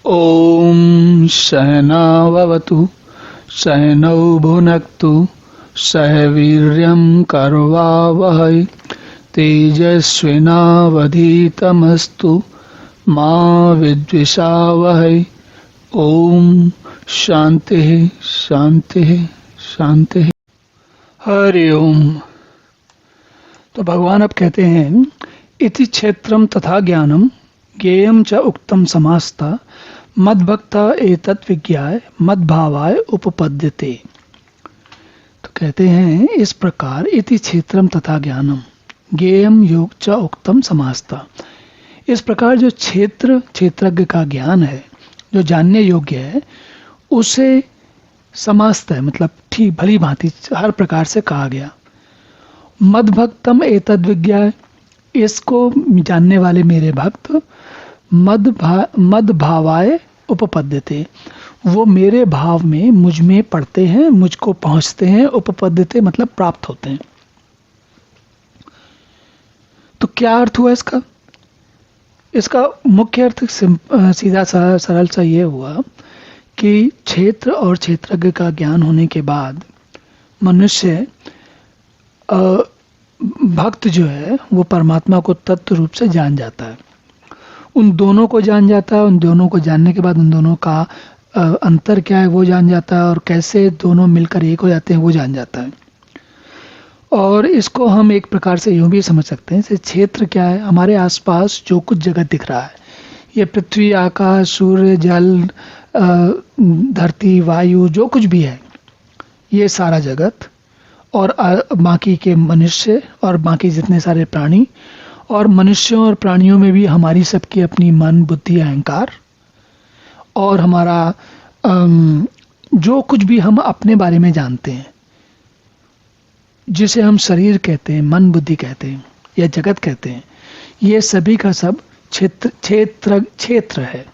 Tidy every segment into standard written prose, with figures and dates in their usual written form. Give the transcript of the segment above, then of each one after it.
ॐ सहनाववतु सहनौ भुनक्तु सह वीर्यं करवावहै तेजस्विनावधीतमस्तु मा विद्विषावहै। ॐ शान्तिः शान्तिः शान्तिः। हरि ओम। तो भगवान अब कहते हैं इति क्षेत्रम तथा ज्ञानम ज्ञेयम च उक्तम समास्ता मद्भक्ता एतत् विज्ञाय मद्भावाय उपपद्यते। तो कहते हैं इस प्रकार इति क्षेत्रम तथा ज्ञानम ज्ञेयम योग च उक्तम समास्ता, इस प्रकार जो क्षेत्रज्ञ का ज्ञान है, जो जानने योग्य है, उसे समास्त है, मतलब ठीक भली भांति हर प्रकार से कहा गया। मद्भक्तम एतद् विज्ञाय, इसको जानने वाले मेरे भक्त मद्भावाय उपपद्यते, वो मेरे भाव में मुझ में पढ़ते हैं, मुझको पहुंचते हैं। उपपद्यते मतलब प्राप्त होते हैं। तो क्या अर्थ हुआ इसका? इसका मुख्य अर्थ सीधा सा सरल सा ये हुआ कि क्षेत्र और क्षेत्रज्ञ का ज्ञान होने के बाद मनुष्य भक्त जो है वो परमात्मा को तत्व रूप से जान जाता है। उन दोनों को जान जाता है। उन दोनों को जानने के बाद उन दोनों का अंतर क्या है वो जान जाता है, और कैसे दोनों मिलकर एक हो जाते हैं वो जान जाता है। और इसको हम एक प्रकार से यूं भी समझ सकते हैं, क्षेत्र क्या है? हमारे आसपास जो कुछ जगत दिख रहा है, ये पृथ्वी, आकाश, सूर्य, जल, धरती, वायु, जो कुछ भी है, ये सारा जगत, और बाकी के मनुष्य और बाकी जितने सारे प्राणी, और मनुष्यों और प्राणियों में भी हमारी सबकी अपनी मन, बुद्धि, अहंकार, और हमारा जो कुछ भी हम अपने बारे में जानते हैं, जिसे हम शरीर कहते हैं, मन, बुद्धि कहते हैं या जगत कहते हैं, ये सभी का सब क्षेत्र है।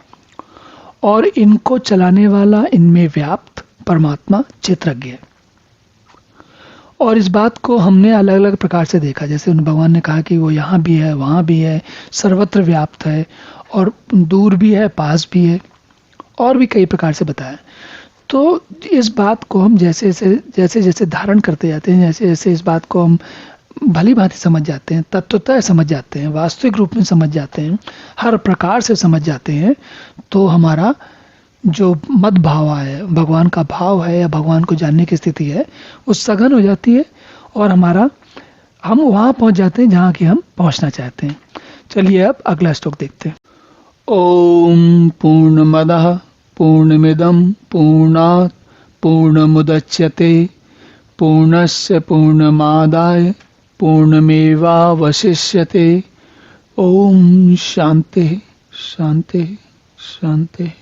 और इनको चलाने वाला, इनमें व्याप्त परमात्मा क्षेत्रज्ञ है। और इस बात को हमने अलग अलग प्रकार से देखा। जैसे उन भगवान ने कहा कि वो यहाँ भी है, वहाँ भी है, सर्वत्र व्याप्त है, और दूर भी है, पास भी है, और भी कई प्रकार से बताया। तो इस बात को हम जैसे जैसे धारण करते जाते हैं, जैसे जैसे इस बात को हम भली भांति समझ जाते हैं, तत्वतः समझ जाते हैं, वास्तविक रूप में समझ जाते हैं, हर प्रकार से समझ जाते हैं, तो हमारा जो मद भाव है, भगवान का भाव है या भगवान को जानने की स्थिति है, वो सघन हो जाती है, और हम वहाँ पहुँच जाते हैं जहाँ कि हम पहुँचना चाहते हैं। चलिए अब अगला श्लोक देखते हैं। ओम पूर्णमदः पूर्णमिदं पूर्णात् पूर्णमुदच्यते पूर्णस्य पूर्णमादाय पूर्णमेवावशिष्यते। ओम शांति शांति शांति।